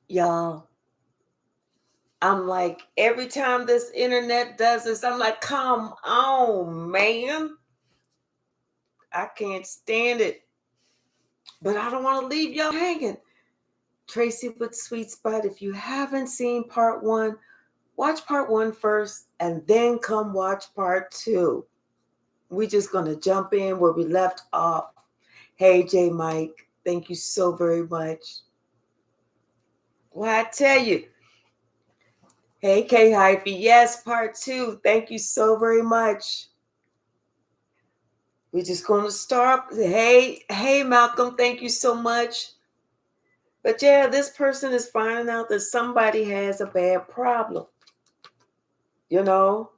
Y'all, I'm like, every time this internet does this, I'm like, come on, man. I can't stand it. But I don't want to leave y'all hanging. Tracy with Sweet Spot, if you haven't seen part one, watch part one first and then come watch part two. We're just going to jump in where we left off. Hey, J Mike, thank you so very much. Well, I tell you. Hey, K Hyphy, yes, part two. Thank you so very much. We're just going to start. Hey, Malcolm, thank you so much. But yeah, this person is finding out that somebody has a bad problem, you know?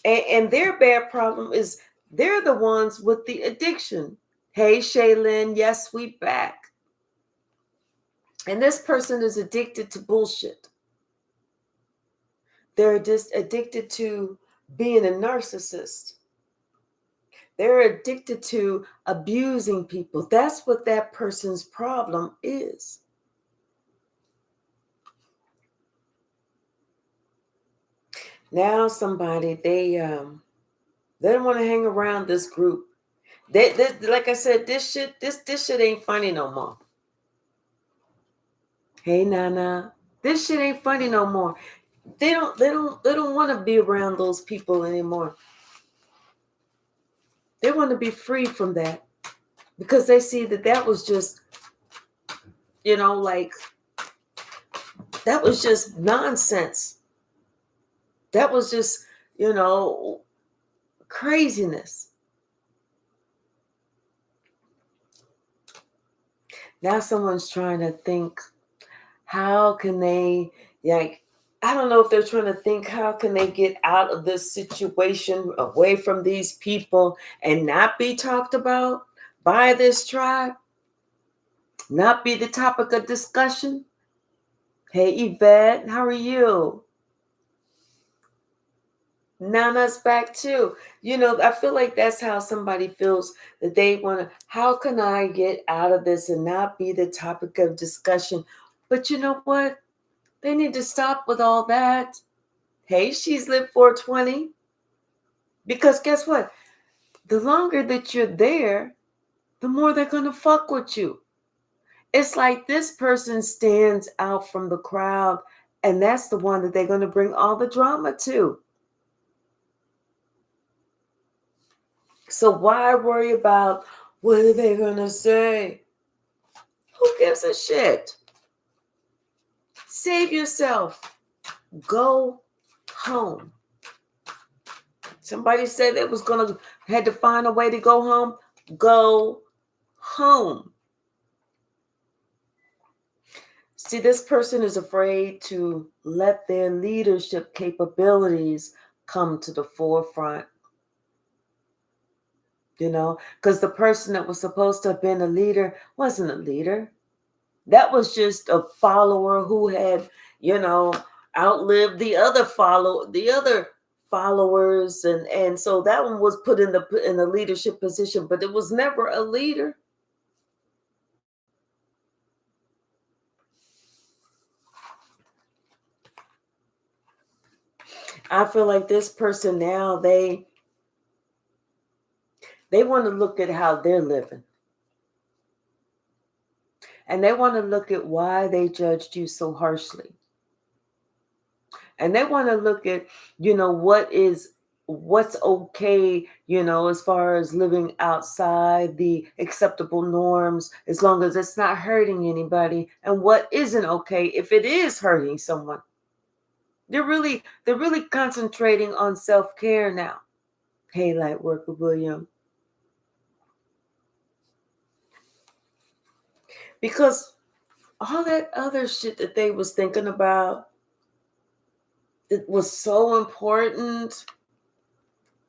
And their bad problem is they're the ones with the addiction. Hey, Shaylin, yes, we back. And this person is addicted to bullshit. They're just addicted to being a narcissist. They're addicted to abusing people. That's what that person's problem is. Now somebody, they don't want to hang around this group. They like I said, this shit ain't funny no more. Hey Nana, this shit ain't funny no more. They don't want to be around those people anymore. They want to be free from that because they see that was just, like, that was just nonsense. That was just, craziness. Now someone's trying to think, how can they, I don't know if they're trying to think, how can they get out of this situation, away from these people, and not be talked about by this tribe, not be the topic of discussion. Hey, Yvette, how are you? Nana's back too. I feel like that's how somebody feels, that they want to, how can I get out of this and not be the topic of discussion? But you know what? They need to stop with all that. Hey, she's lived 420. Because guess what? The longer that you're there, the more they're going to fuck with you. It's like this person stands out from the crowd, and that's the one that they're going to bring all the drama to. So why worry about what are they going to say? Who gives a shit? Save yourself. Go home. Somebody said they had to find a way to go home. Go home. See, this person is afraid to let their leadership capabilities come to the forefront. Because the person that was supposed to have been a leader wasn't a leader. That was just a follower who had, outlived the other followers, and so that one was put in the leadership position, but it was never a leader. I feel like this person now, they want to look at how they're living. And they want to look at why they judged you so harshly. And they want to look at, what's okay, as far as living outside the acceptable norms, as long as it's not hurting anybody, and what isn't okay if it is hurting someone. They're really concentrating on self-care now. Hey, Lightworker William. Because all that other shit that they was thinking about, it was so important.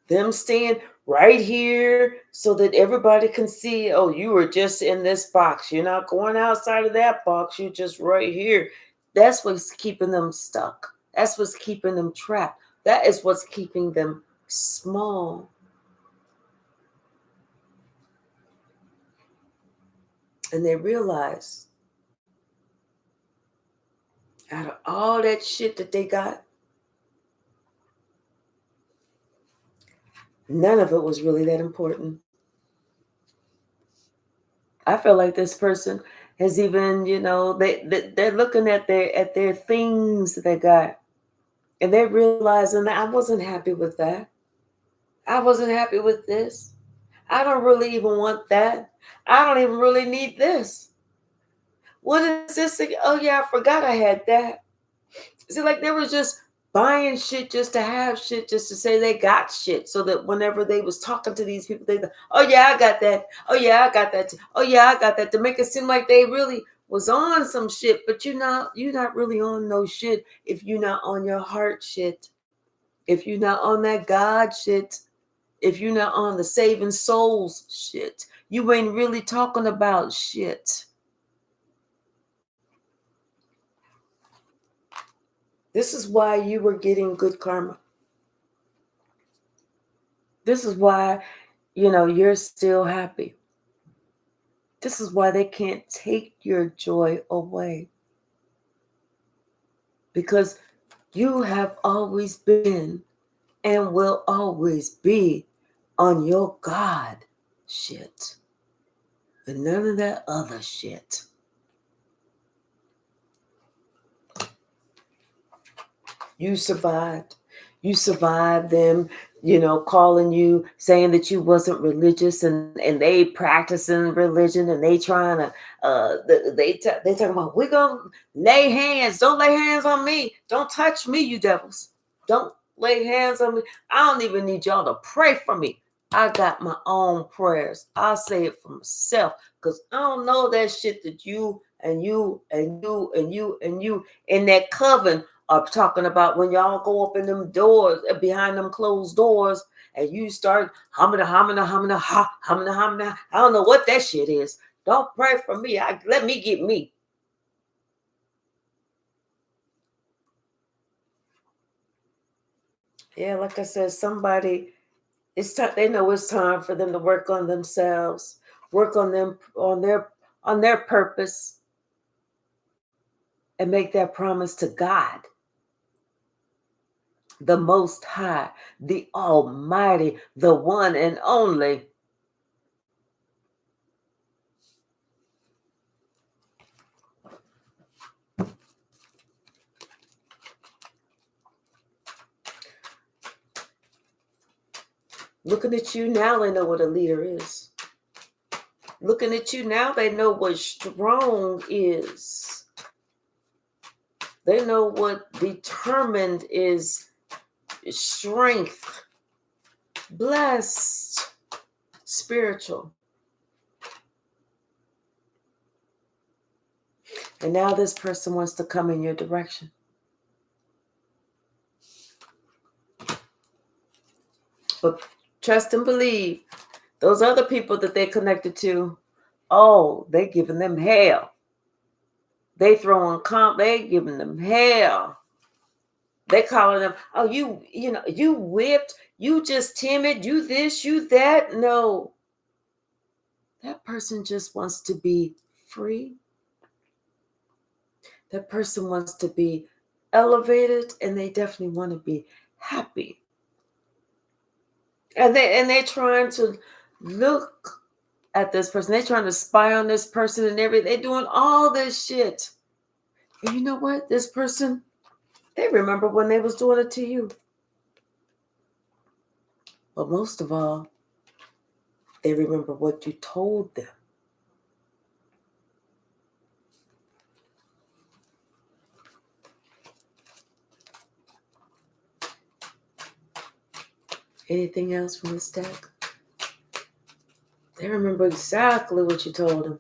Them staying right here so that everybody can see, oh, you were just in this box. You're not going outside of that box. You're just right here. That's what's keeping them stuck. That's what's keeping them trapped. That is what's keeping them small. And they realize Out of all that shit that they got, none of it was really that important. I feel like this person has even, they're looking at their things that they got, and they're realizing that I wasn't happy with that. I wasn't happy with this. I don't really even want that. I don't even really need this. What is this thing? Oh yeah, I forgot I had that. See, like they were just buying shit just to have shit, just to say they got shit, so that whenever they was talking to these people, they go, "Oh yeah, I got that. Oh yeah, I got that. Oh yeah, I got that." To make it seem like they really was on some shit, but you're not really on no shit if you're not on your heart shit. If you're not on that God shit, if you're not on the saving souls shit, you ain't really talking about shit. This is why you were getting good karma. This is why, you're still happy. This is why they can't take your joy away. Because you have always been and will always be on your God shit. And none of that other shit. You survived. You survived them, calling you, saying that you wasn't religious, and they practicing religion, and they trying to, they talking about, we're going to lay hands. Don't lay hands on me. Don't touch me, you devils. Don't lay hands on me. I don't even need y'all to pray for me. I got my own prayers. I'll say it for myself, because I don't know that shit that you and you and you and you and you in that coven are talking about, when y'all go up in them doors, behind them closed doors, and you start humming, humming, humming, humming, humming. I don't know what that shit is. Don't pray for me. Let me get me. Yeah, like I said, somebody, it's time. They know it's time for them to work on themselves, work on them, on their purpose, and make that promise to God, the Most High, the Almighty, the one and only. Looking at you now, they know what a leader is. Looking at you now, they know what strong is. They know what determined is. Strength, blessed, spiritual. And now this person wants to come in your direction. But trust and believe, those other people that they're connected to, oh, they giving them hell. They throwing they giving them hell. They calling them, oh, you whipped, you just timid, you this, you that. No. That person just wants to be free. That person wants to be elevated, and they definitely want to be happy. And they're trying to look at this person. They're trying to spy on this person and everything. They're doing all this shit. And you know what? This person, they remember when they was doing it to you. But most of all, they remember what you told them. Anything else from this deck? They remember exactly what you told them.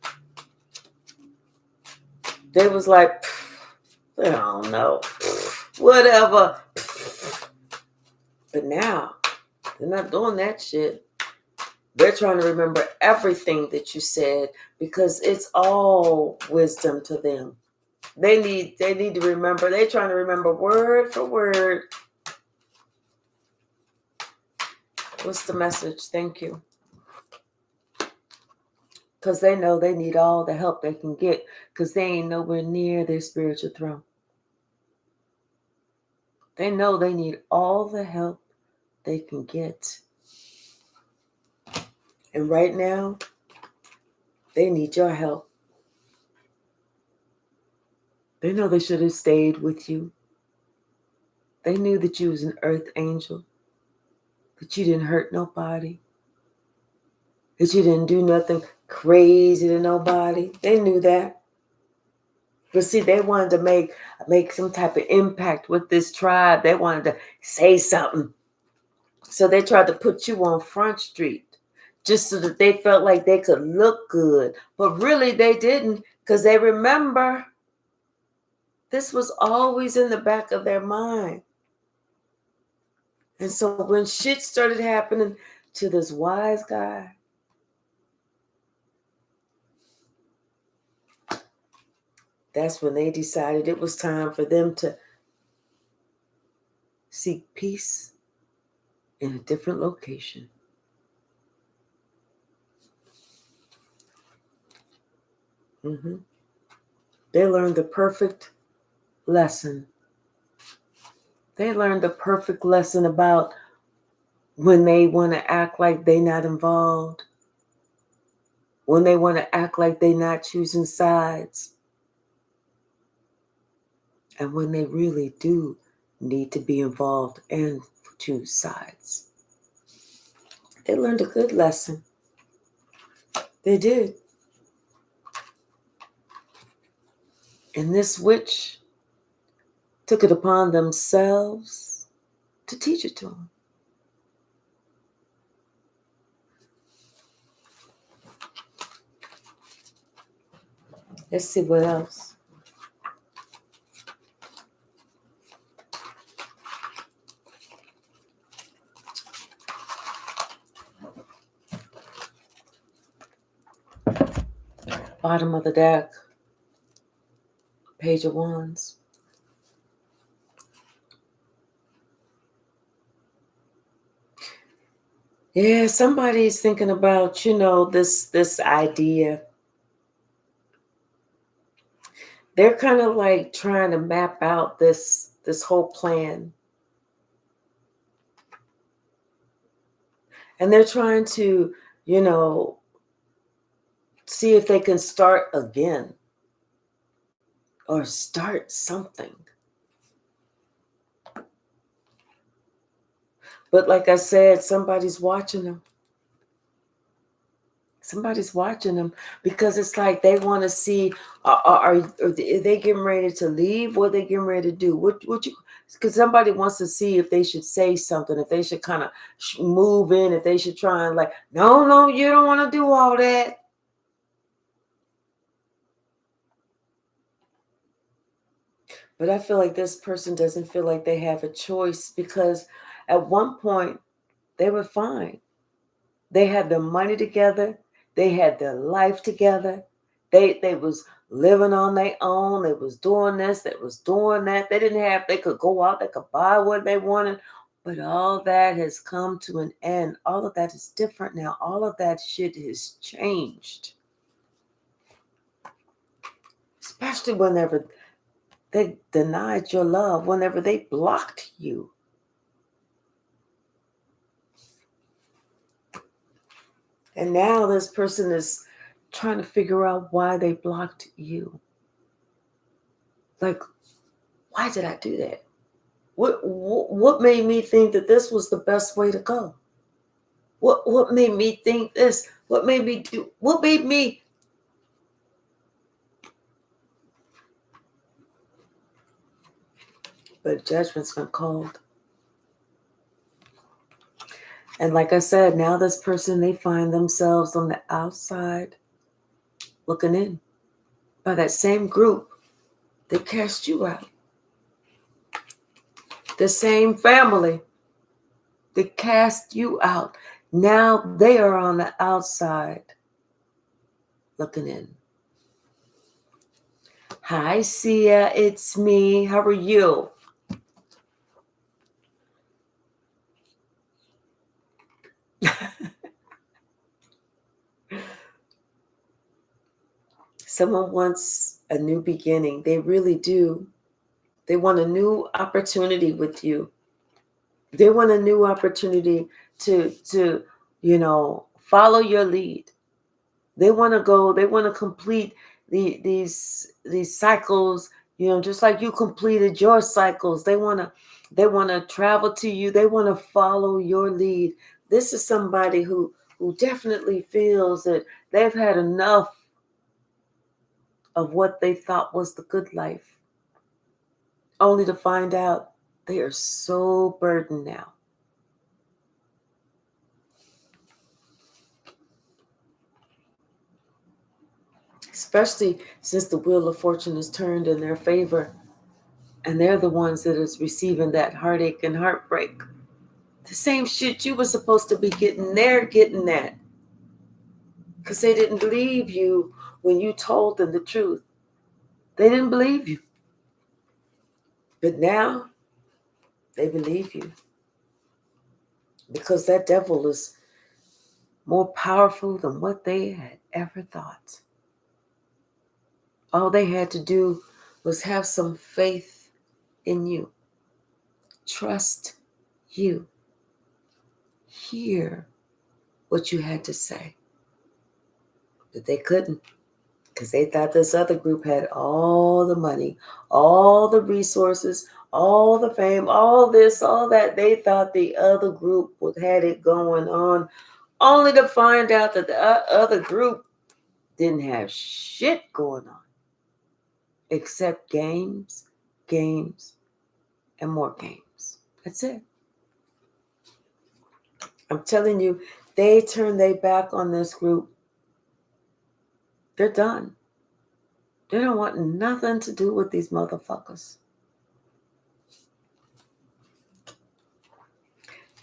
They was like, I don't know, whatever. But now, they're not doing that shit. They're trying to remember everything that you said, because it's all wisdom to them. They need to remember. They're trying to remember word for word. What's the message? Thank you. Because they know they need all the help they can get, because they ain't nowhere near their spiritual throne. They know they need all the help they can get. And right now, they need your help. They know they should have stayed with you. They knew that you was an earth angel, that you didn't hurt nobody, that you didn't do nothing crazy to nobody. They knew that. But see, they wanted to make some type of impact with this tribe. They wanted to say something. So they tried to put you on Front Street just so that they felt like they could look good. But really they didn't, because they remember this was always in the back of their mind. And so when shit started happening to this wise guy, that's when they decided it was time for them to seek peace in a different location. They learned the perfect lesson. They learned the perfect lesson about when they want to act like they're not involved, when they want to act like they're not choosing sides, and when they really do need to be involved and choose sides. They learned a good lesson. They did. And this witch took it upon themselves to teach it to them. Let's see what else. Bottom of the deck, Page of Wands. Yeah, somebody's thinking about, this idea. They're kind of like trying to map out this whole plan. And they're trying to, see if they can start again or start something. But like I said, somebody's watching them. Somebody's watching them because it's like they want to see, are they getting ready to leave? What are they getting ready to do? Because somebody wants to see if they should say something, if they should kind of move in, if they should try and no, you don't want to do all that. But I feel like this person doesn't feel like they have a choice because at one point they were fine. They had their money together. They had their life together. They was living on their own. They was doing this. They was doing that. They could go out. They could buy what they wanted. But all that has come to an end. All of that is different now. All of that shit has changed. Especially whenever they denied your love, whenever they blocked you. And now this person is trying to figure out why they blocked you. Like, why did I do that? What made me think that this was the best way to go? What made me think this? What made me do? What made me? But judgment's been called. And like I said, now this person, they find themselves on the outside looking in by that same group that cast you out. The same family that cast you out. Now they are on the outside looking in. Hi, Sia, it's me. How are you? Someone wants a new beginning. They really do. They want a new opportunity with you. They want a new opportunity to follow your lead. They want to go, they want to complete these cycles, just like you completed your cycles. They want to travel to you. They want to follow your lead. This is somebody who definitely feels that they've had enough of what they thought was the good life, only to find out they are so burdened now. Especially since the wheel of fortune is turned in their favor, and they're the ones that is receiving that heartache and heartbreak. The same shit you were supposed to be getting, they're getting that. Because they didn't believe you when you told them the truth. They didn't believe you. But now they believe you. Because that devil is more powerful than what they had ever thought. All they had to do was have some faith in you. Trust you. Hear what you had to say. But they couldn't, because they thought this other group had all the money, all the resources, all the fame, all this, all that. They thought the other group had it going on, only to find out that the other group didn't have shit going on except games, games, and more games. That's it. I'm telling you, they turned their back on this group. They're done. They don't want nothing to do with these motherfuckers.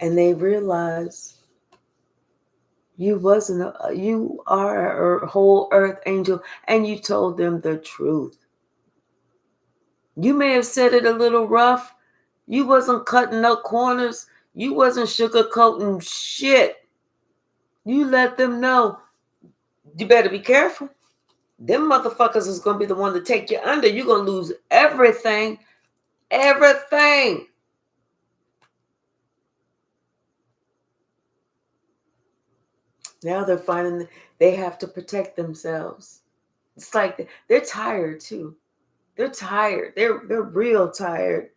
And they realize you are a whole earth angel, and you told them the truth. You may have said it a little rough. You wasn't cutting no corners. You wasn't sugarcoating shit. You let them know, you better be careful. Them motherfuckers is going to be the one to take you under. You're going to lose everything. Everything. Now they're finding they have to protect themselves. It's like they're tired too. They're tired. They're real tired.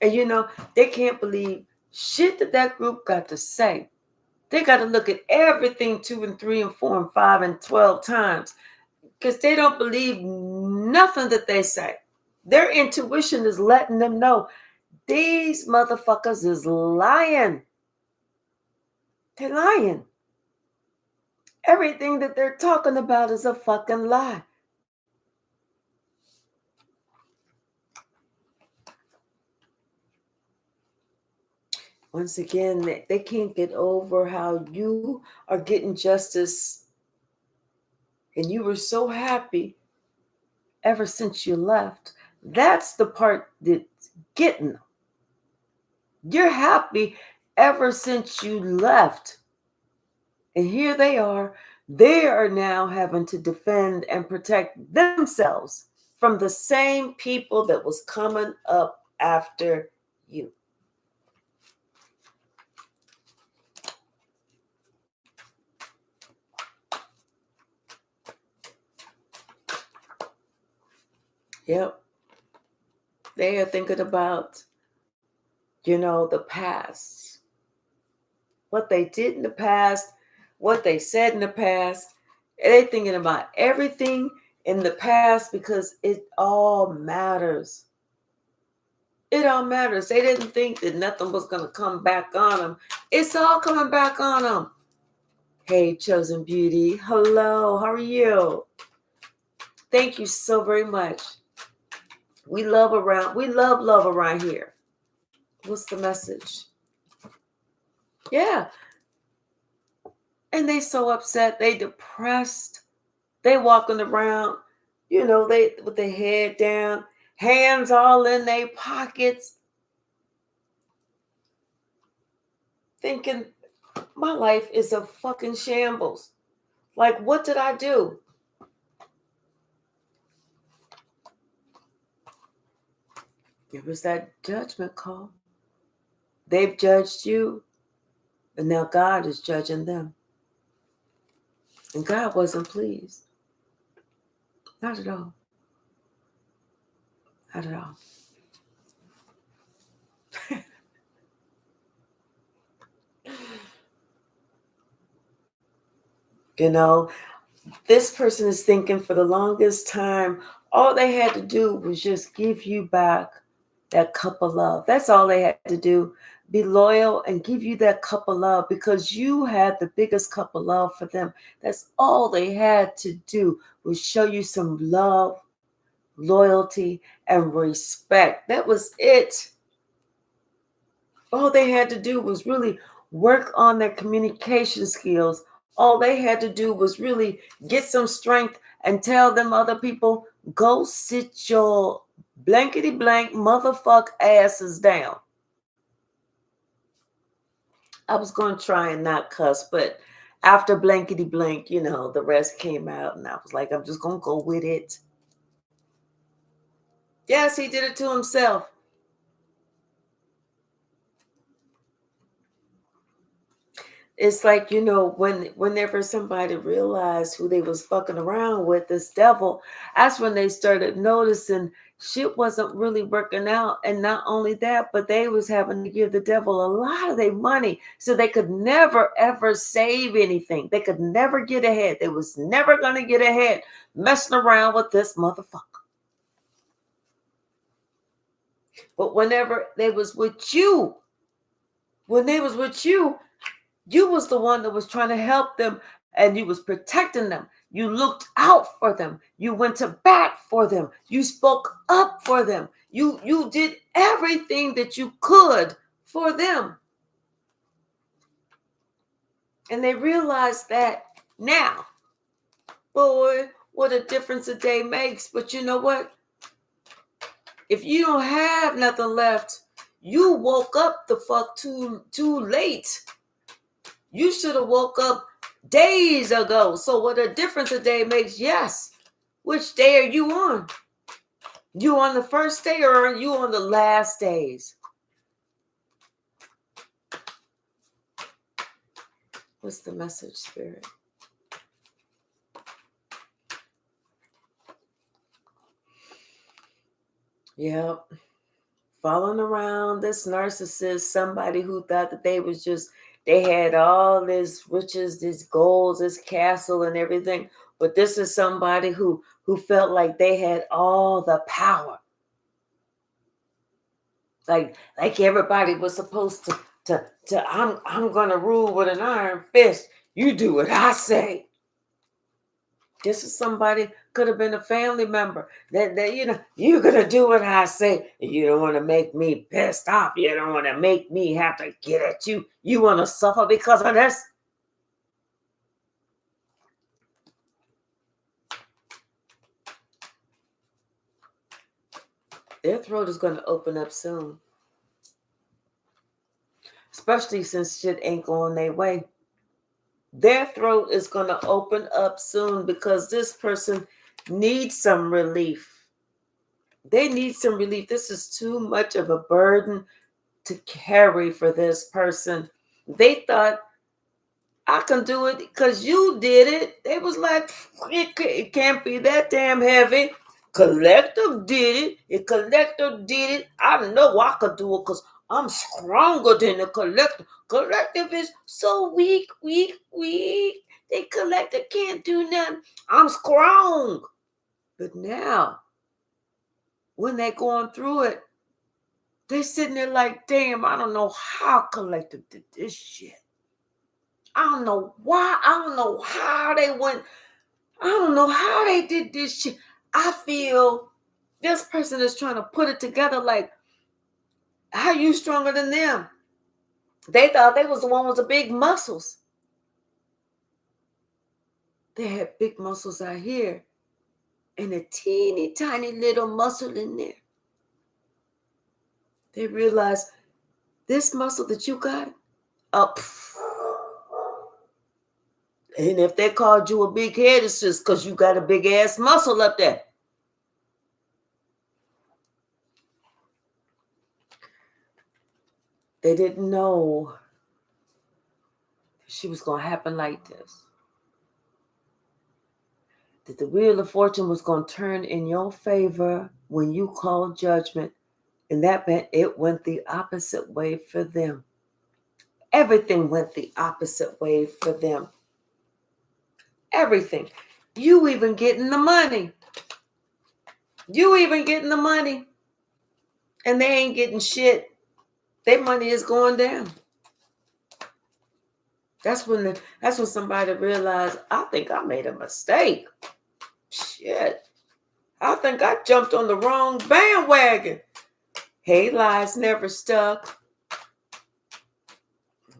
And they can't believe shit that group got to say. They got to look at everything 2 and 3 and 4 and 5 and 12 times, because they don't believe nothing that they say. Their intuition is letting them know these motherfuckers is lying. They're lying. Everything that they're talking about is a fucking lie. Once again, they can't get over how you are getting justice, and you were so happy ever since you left. That's the part that's getting them. You're happy ever since you left. And here they are. They are now having to defend and protect themselves from the same people that was coming up after you. Yep. They are thinking about, the past. What they did in the past, what they said in the past. They're thinking about everything in the past because it all matters. It all matters. They didn't think that nothing was going to come back on them. It's all coming back on them. Hey, Chosen Beauty. Hello. How are you? Thank you so very much. We love love around here. What's the message? Yeah. And they so upset. They depressed. They walking around, they with their head down, hands all in their pockets, thinking my life is a fucking shambles. Like, what did I do? It was that judgment call. They've judged you, and now God is judging them. And God wasn't pleased. Not at all. Not at all. You know, this person is thinking for the longest time, all they had to do was just give you back that cup of love. That's all they had to do. Be loyal and give you that cup of love because you had the biggest cup of love for them. That's all they had to do was show you some love, loyalty, and respect. That was it. All they had to do was really work on their communication skills. All they had to do was really get some strength and tell them other people, go sit your blankety blank motherfuck asses down. I was going to try and not cuss, but after blankety blank, the rest came out and I was like, I'm just going to go with it. Yes, he did it to himself. It's like, whenever somebody realized who they was fucking around with, this devil, that's when they started noticing shit wasn't really working out. And not only that, but they was having to give the devil a lot of their money. So they could never, ever save anything. They could never get ahead. They was never going to get ahead messing around with this motherfucker. But whenever they was with you, you was the one that was trying to help them and you was protecting them. You looked out for them. You went to bat for them. You spoke up for them. You did everything that you could for them. And they realized that now. Boy, what a difference a day makes. But you know what? If you don't have nothing left, you woke up the fuck too late. You should have woke up days ago. So what a difference a day makes. Yes. Which day are you on? You on the first day or are you on the last days? What's the message, Spirit? Yep. Following around this narcissist, somebody who thought that they had all this riches, these goals, this castle and everything. But this is somebody who felt like they had all the power. Like everybody was supposed to I'm gonna rule with an iron fist. You do what I say. This is somebody, could have been a family member that you're gonna do what I say. You don't want to make me pissed off. You don't want to make me have to get at you. You want to suffer because of this. Their throat is going to open up soon, especially since shit ain't going their way. Their throat is going to open up soon because this person needs some relief. They need some relief. This is too much of a burden to carry for this person. They thought, I can do it because you did it. They was like, it can't be that damn heavy. Collective did it. If Collective did it, I know I could do it because I'm stronger than the Collective. Collective is so weak. They Collective can't do nothing. I'm strong. But now, when they're going through it, they're sitting there like, damn, I don't know how Collective did this shit. I don't know why. I don't know how they went. I don't know how they did this shit. I feel this person is trying to put it together like, how you stronger than them? They thought they was the one with the big muscles. They had big muscles out here and a teeny tiny little muscle in there. They realized this muscle that you got, up. And if they called you a big head, it's just because you got a big ass muscle up there. They didn't know she was going to happen like this. That the wheel of fortune was going to turn in your favor when you called judgment. And that meant it went the opposite way for them. Everything went the opposite way for them. Everything. You even getting the money. And they ain't getting shit. Their money is going down. That's when somebody realized, I think I made a mistake. Shit. I think I jumped on the wrong bandwagon. Hey, lies never stuck.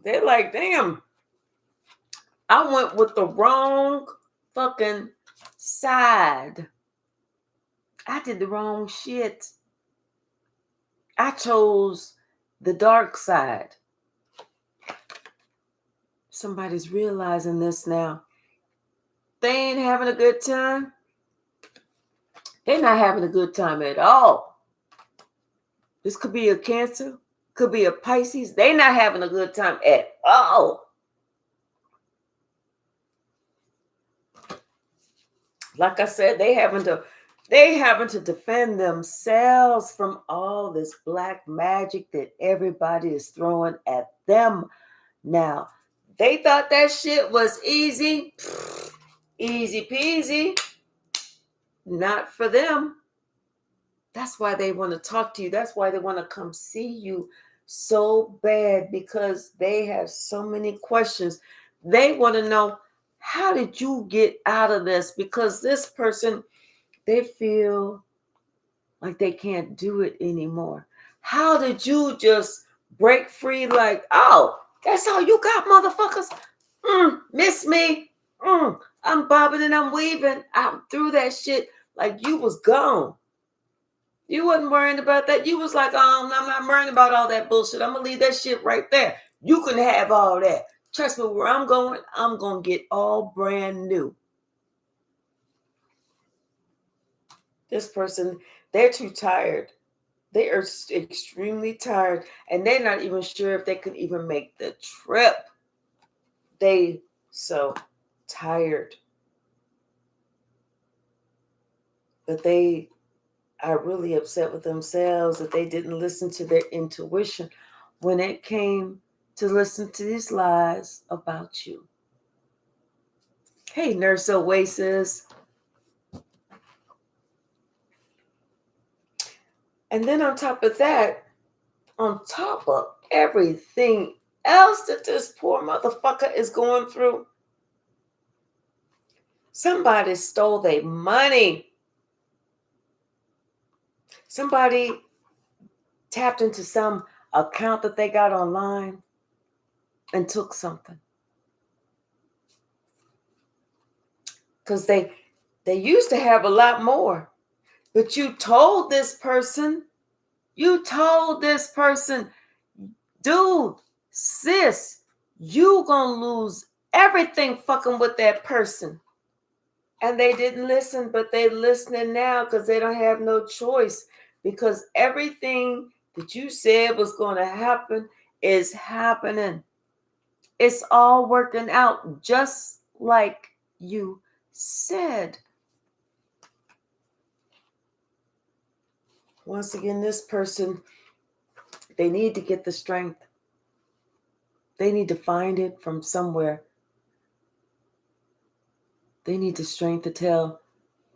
They're like, damn, I went with the wrong fucking side. I did the wrong shit. I chose the dark side. Somebody's realizing this now. They ain't having a good time. They're not having a good time at all. This could be a Cancer, could be a Pisces. They're not having a good time at all. Like I said, they having to defend themselves from all this black magic that everybody is throwing at them now. They thought that shit was easy. Easy peasy. Not for them. That's why they want to talk to you. That's why they want to come see you so bad, because they have so many questions. They want to know, how did you get out of this? Because this person, they feel like they can't do it anymore. How did you just break free like, oh, that's all you got, motherfuckers? Miss me? I'm bobbing and I'm weaving. I'm through that shit like you was gone. You wasn't worrying about that. You was like, I'm not worrying about all that bullshit. I'm going to leave that shit right there. You can have all that. Trust me, where I'm going to get all brand new. This person, they're too tired. They are extremely tired, and they're not even sure if they could even make the trip. They so tired. But they are really upset with themselves that they didn't listen to their intuition when it came to listen to these lies about you. Hey, Nurse Oasis. And then on top of that, on top of everything else that this poor motherfucker is going through, somebody stole their money. Somebody tapped into some account that they got online and took something. Because they used to have a lot more. But you told this person, dude, sis, you gonna lose everything fucking with that person. And they didn't listen, but they listening now because they don't have no choice. Because everything that you said was going to happen is happening. It's all working out just like you said. Once again, this person, they need to get the strength. They need to find it from somewhere. They need the strength to tell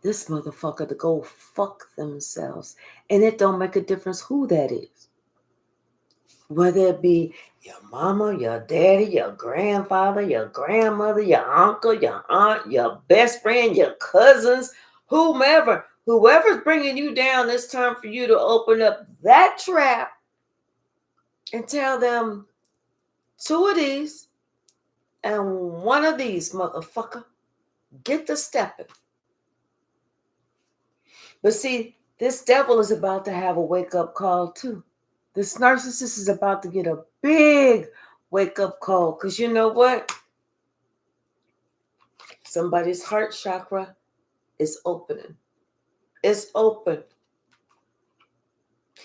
this motherfucker to go fuck themselves. And it don't make a difference who that is. Whether it be your mama, your daddy, your grandfather, your grandmother, your uncle, your aunt, your best friend, your cousins, whomever. Whoever's bringing you down, it's time for you to open up that trap and tell them 2 of these and 1 of these, motherfucker. Get to stepping. But see, this devil is about to have a wake-up call too. This narcissist is about to get a big wake-up call. Because you know what? Somebody's heart chakra is opening. It's open.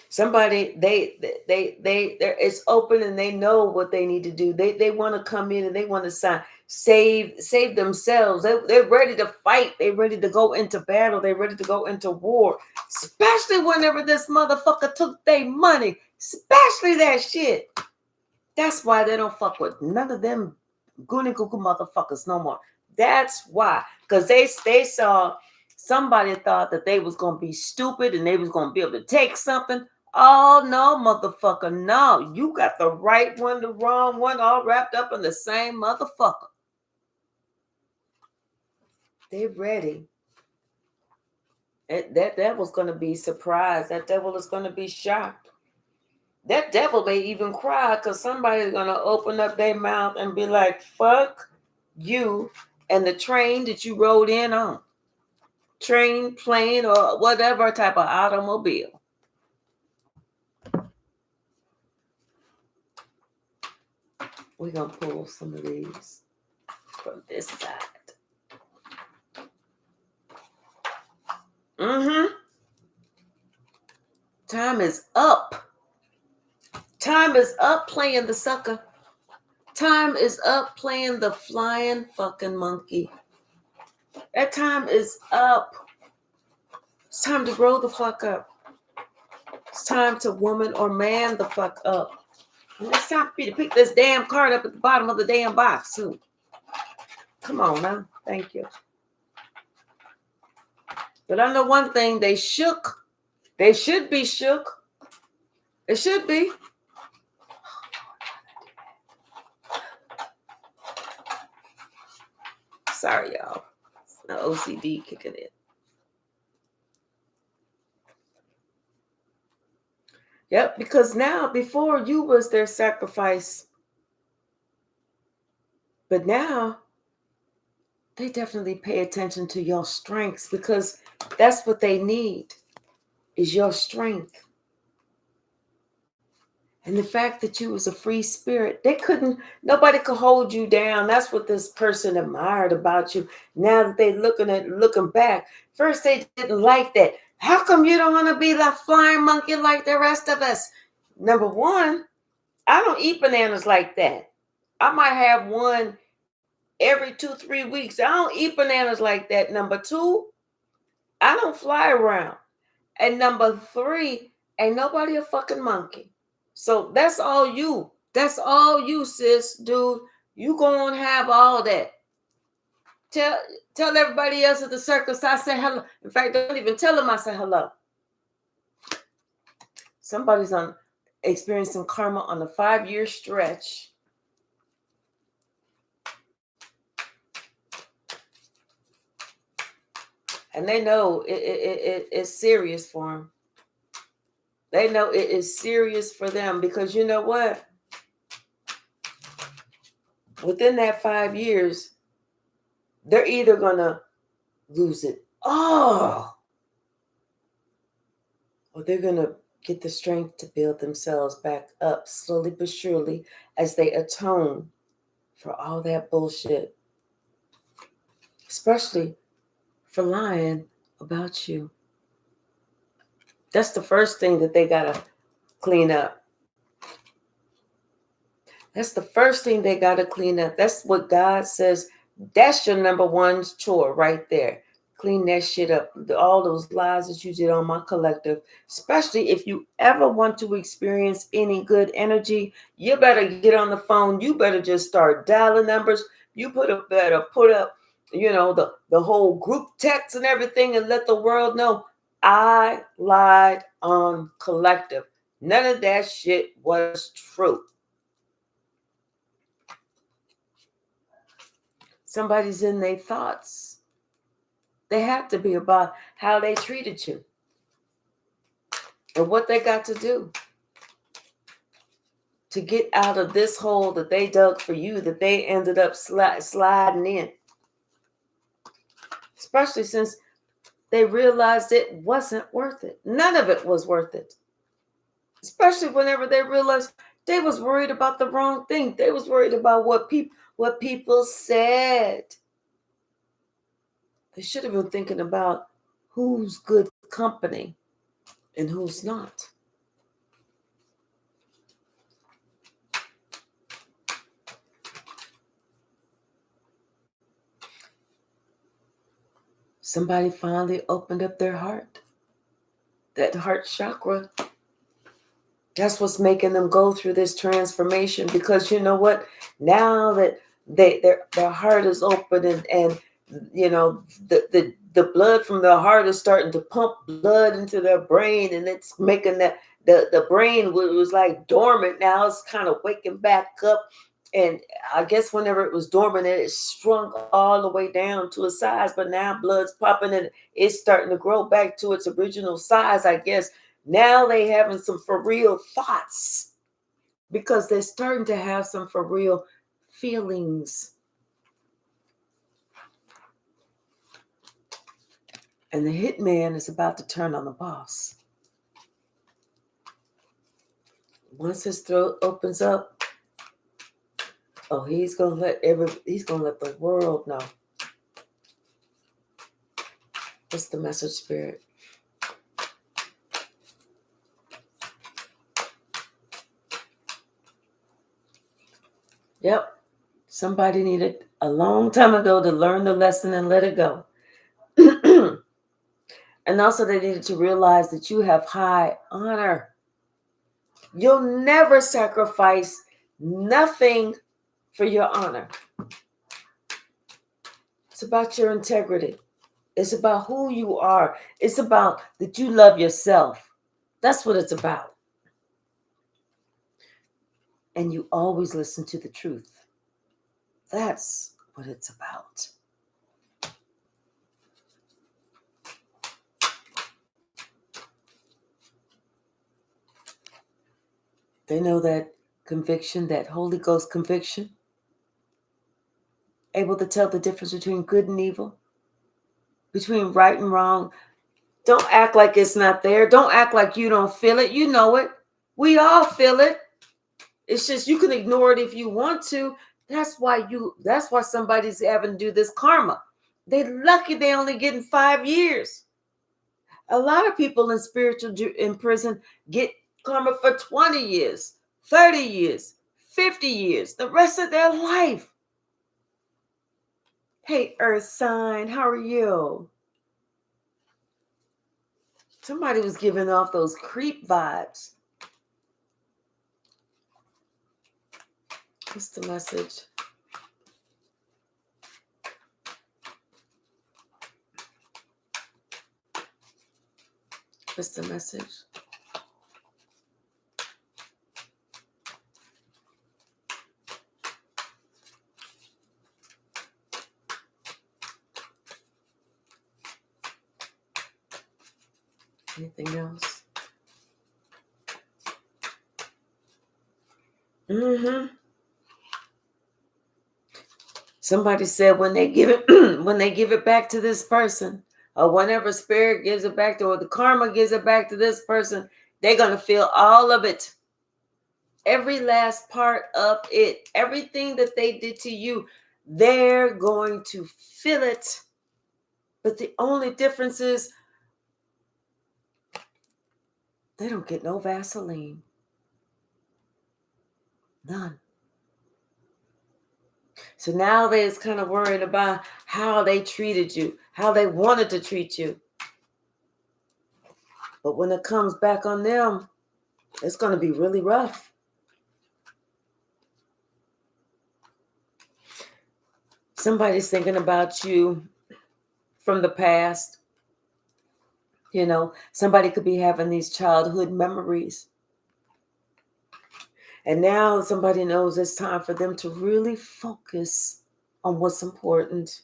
Somebody it's open and they know what they need to do. They want to come in and they want to save themselves. They're ready to fight. They're ready to go into battle. They're ready to go into war. Especially whenever this motherfucker took their money. Especially that shit. That's why they don't fuck with none of them goony cuckoo motherfuckers no more. That's why. Because they saw somebody thought that they was going to be stupid and they was going to be able to take something. Oh, no, motherfucker. No, you got the right one, the wrong one, all wrapped up in the same motherfucker. They ready. That devil's going to be surprised. That devil is going to be shocked. That devil may even cry because somebody's going to open up their mouth and be like, fuck you and the train that you rode in on. Train, plane, or whatever type of automobile. We're going to pull some of these from this side. Time is up. Time is up playing the sucker. Time is up playing the flying fucking monkey. That time is up. It's time to grow the fuck up. It's time to woman or man the fuck up. And it's time for me to pick this damn card up at the bottom of the damn box soon. Come on now. Thank you. But I know one thing. They shook. They should be shook. It should be. Sorry, y'all. It's the OCD kicking in. Yep, because now, before you was their sacrifice. But now, they definitely pay attention to your strengths because that's what they need, is your strength. And the fact that you was a free spirit, nobody could hold you down. That's what this person admired about you. Now that they looking back, first they didn't like that. How come you don't want to be the flying monkey like the rest of us? Number one, I don't eat bananas like that. I might have one every 2-3 weeks. I don't eat bananas like that. Number two, I don't fly around. And number three, ain't nobody a fucking monkey. So that's all you. That's all you, sis, dude. You gonna have all that. Tell everybody else at the circus I say hello. In fact, don't even tell them I say hello. Somebody's experiencing karma on a 5-year stretch. And they know it's serious for them. They know it is serious for them because you know what? Within that 5 years, they're either going to lose it all or they're going to get the strength to build themselves back up slowly but surely as they atone for all that bullshit. Especially for lying about you. That's the first thing that they got to clean up. That's the first thing they got to clean up. That's what God says. That's your number one chore right there. Clean that shit up. All those lies that you did on my collective. Especially if you ever want to experience any good energy, you better get on the phone. You better just start dialing numbers. You better put up, the whole group text and everything and let the world know I lied on collective. None of that shit was true. Somebody's in their thoughts. They have to be about how they treated you and what they got to do to get out of this hole that they dug for you, that they ended up sliding in. Especially since they realized it wasn't worth it. None of it was worth it. Especially whenever they realized they was worried about the wrong thing. They was worried about what people said. They should have been thinking about who's good company and who's not. Somebody finally opened up their heart. That heart chakra. That's what's making them go through this transformation, because you know what? Now that their heart is open, and you know the blood from their heart is starting to pump blood into their brain, and it's making that the brain was like dormant. Now it's kind of waking back up. And I guess whenever it was dormant, it shrunk all the way down to a size, but now blood's popping and it's starting to grow back to its original size, I guess. Now they having some for real thoughts, because they're starting to have some for real feelings. And the hitman is about to turn on the boss. Once his throat opens up, oh, he's gonna let the world know. What's the message, Spirit? Yep. Somebody needed a long time ago to learn the lesson and let it go. And also they needed to realize that you have high honor. You'll never sacrifice nothing for your honor. It's about your integrity. It's about who you are. It's about that you love yourself. That's what it's about. And you always listen to the truth. That's what it's about. They know that conviction, that Holy Ghost conviction, able to tell the difference between good and evil, between right and wrong. Don't act like it's not there. Don't act like you don't feel it. You know it. We all feel it. It's just you can ignore it if you want to. That's why somebody's having to do this karma. They're lucky they only getting 5 years. A lot of people in prison get karma for 20 years, 30 years, 50 years, the rest of their life. Hey, Earth sign, how are you? Somebody was giving off those creep vibes. What's the message? What's the message? Anything else? Somebody said when they give it back to this person, or whenever spirit gives it back to, or the karma gives it back to this person, they're gonna feel all of it. Every last part of it. Everything that they did to you, they're going to feel it. But the only difference is they don't get no Vaseline. None. So now they're kind of worried about how they treated you, how they wanted to treat you. But when it comes back on them, it's going to be really rough. Somebody's thinking about you from the past. You know, somebody could be having these childhood memories. And now somebody knows it's time for them to really focus on what's important.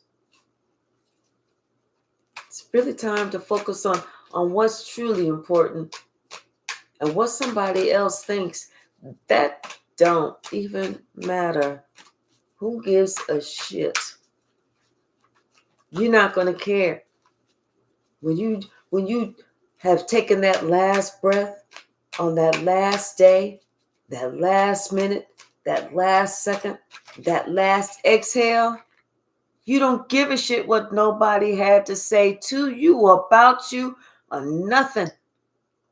It's really time to focus on what's truly important. And what somebody else thinks, that don't even matter. Who gives a shit? You're not going to care. When you have taken that last breath on that last day, that last minute, that last second, that last exhale, you don't give a shit what nobody had to say to you, about you, or nothing.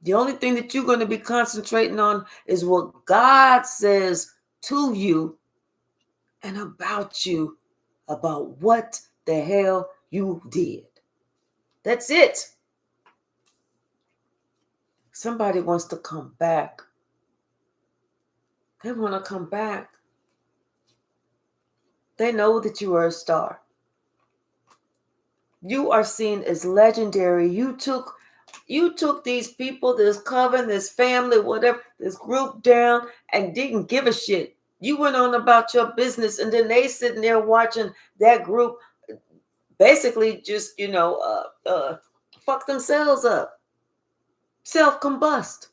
The only thing that you're going to be concentrating on is what God says to you and about you, about what the hell you did. That's it. Somebody wants to come back. They want to come back. They know that you are a star. You are seen as legendary. You took these people, this coven, this family, whatever, this group down and didn't give a shit. You went on about your business, and then they sitting there watching that group basically just, fuck themselves up, self-combust.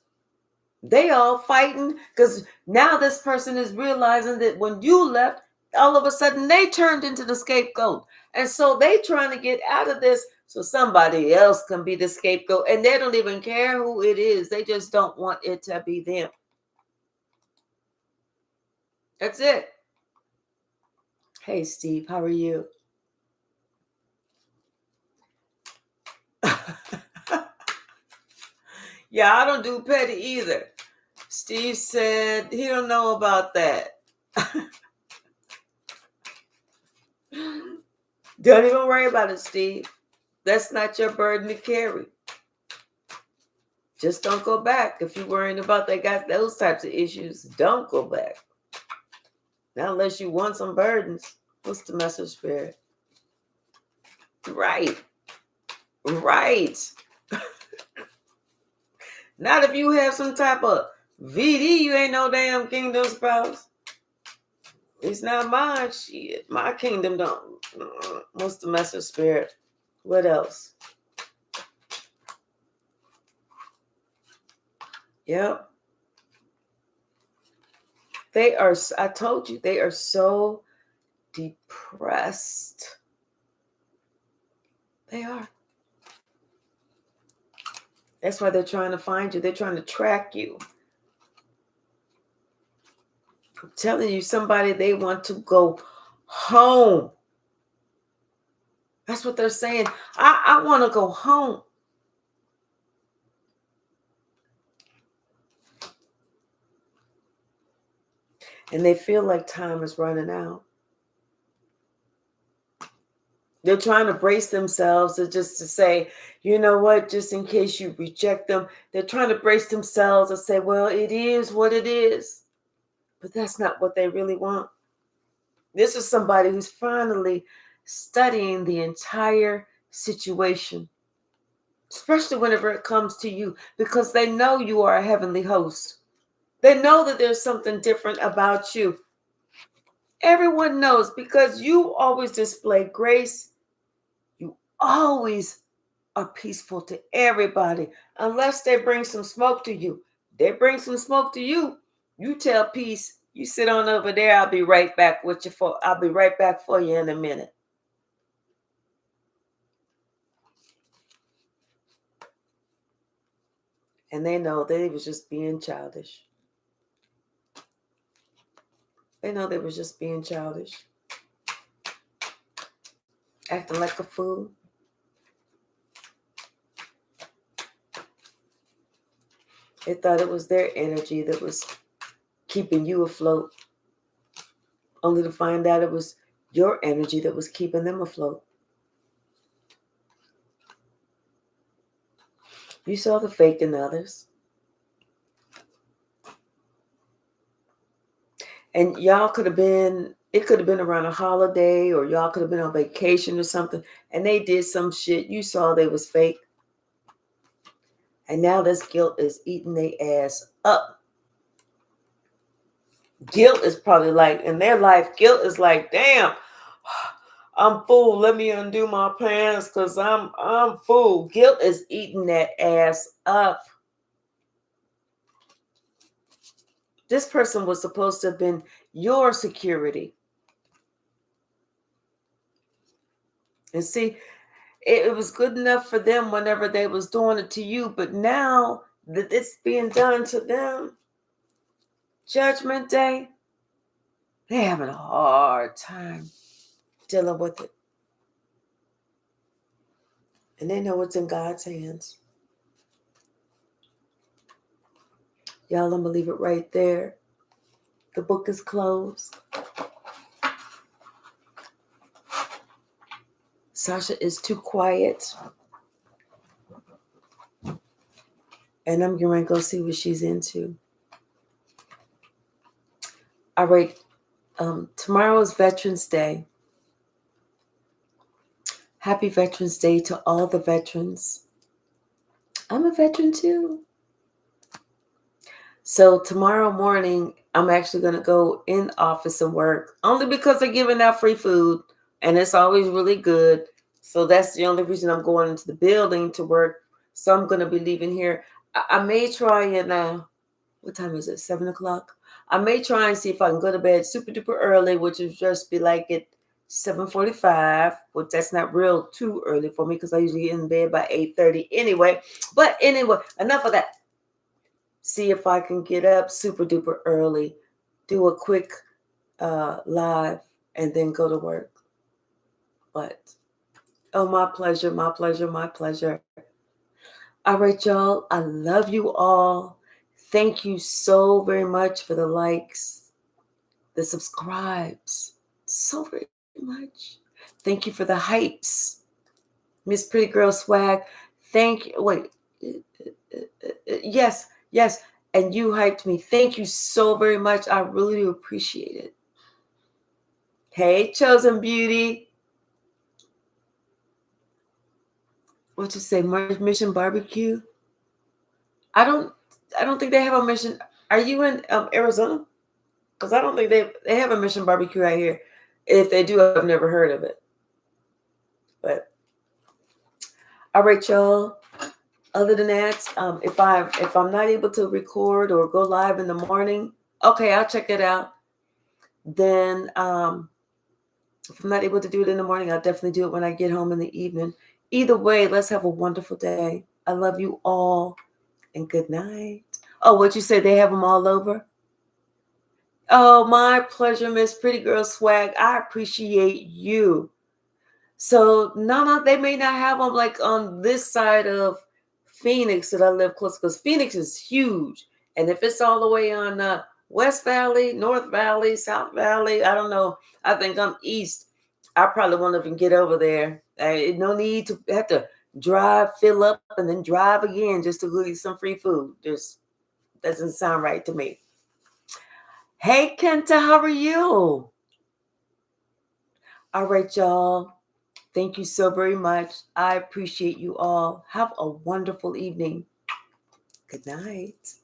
They all fighting because now this person is realizing that when you left, all of a sudden they turned into the scapegoat. And so they trying to get out of this so somebody else can be the scapegoat. And they don't even care who it is. They just don't want it to be them. That's it. Hey, Steve, how are you? Yeah, I don't do petty either. Steve said he don't know about that. Don't even worry about it, Steve. That's not your burden to carry. Just don't go back. If you're worrying about they got those types of issues, don't go back. Not unless you want some burdens. What's the message, Spirit? Right. Not if you have some type of VD, you ain't no damn kingdom spouse. It's not mine. Shit. My kingdom don't. What's the message, Spirit? What else? Yep. I told you, they are so depressed. They are. That's why they're trying to find you. They're trying to track you. I'm telling you, somebody, they want to go home. That's what they're saying. I want to go home. And they feel like time is running out. They're trying to brace themselves just to say, you know what, just in case you reject them, they're trying to brace themselves and say, well, it is what it is. But that's not what they really want. This is somebody who's finally studying the entire situation, especially whenever it comes to you, because they know you are a heavenly host. They know that there's something different about you. Everyone knows because you always display grace. You always are peaceful to everybody, unless they bring some smoke to you. They bring some smoke to you. You tell peace. You sit on over there. I'll be right back with you I'll be right back for you in a minute. And they know they was just being childish. They know they was just being childish. Acting like a fool. They thought it was their energy that was keeping you afloat, only to find out it was your energy that was keeping them afloat. You saw the fake in others. And y'all could have been, it could have been around a holiday, or y'all could have been on vacation or something, and they did some shit. You saw they was fake. And now this guilt is eating their ass up. Guilt is probably like, in their life, guilt is like, damn, I'm full. Let me undo my pants because I'm full. Guilt is eating that ass up. This person was supposed to have been your security. And see, it was good enough for them whenever they was doing it to you, but now that it's being done to them, Judgment Day, they're having a hard time dealing with it. And they know it's in God's hands. Y'all, I'm going to leave it right there. The book is closed. Sasha is too quiet. And I'm going to go see what she's into. All right. Tomorrow is Veterans Day. Happy Veterans Day to all the veterans. I'm a veteran too. So tomorrow morning, I'm actually going to go in office and work only because they're giving out free food and it's always really good. So that's the only reason I'm going into the building to work. So I'm going to be leaving here. I may try and what time is it? 7 o'clock. I may try and see if I can go to bed super duper early, which would just be like at 7:45. Which that's not real too early for me because I usually get in bed by 8:30 anyway. But anyway, enough of that. See if I can get up super duper early, do a quick live, and then go to work. But oh, my pleasure, my pleasure, my pleasure. All right, y'all. I love you all. Thank you so very much for the likes, the subscribes. So very much. Thank you for the hypes. Miss Pretty Girl Swag. Thank you. Wait. Yes, yes. And you hyped me. Thank you so very much. I really do appreciate it. Hey, Chosen Beauty. What you say? Mission Barbecue? I don't think they have a Mission. Are you in Arizona? Because I don't think they have a Mission Barbecue right here. If they do, I've never heard of it. But all right, y'all. Other than that, if I'm not able to record or go live in the morning, okay, I'll check it out. Then if I'm not able to do it in the morning, I'll definitely do it when I get home in the evening. Either way, let's have a wonderful day. I love you all, and good night. Oh, what you say? They have them all over? Oh, my pleasure, Miss Pretty Girl Swag. I appreciate you. So, no, they may not have them like on this side of Phoenix that I live close, because Phoenix is huge. And if it's all the way on West Valley, North Valley, South Valley, I don't know. I think I'm east. I probably won't even get over there. No need to have to drive, fill up, and then drive again just to go eat some free food. Just doesn't sound right to me. Hey, Kenta, how are you? All right, y'all. Thank you so very much. I appreciate you all. Have a wonderful evening. Good night.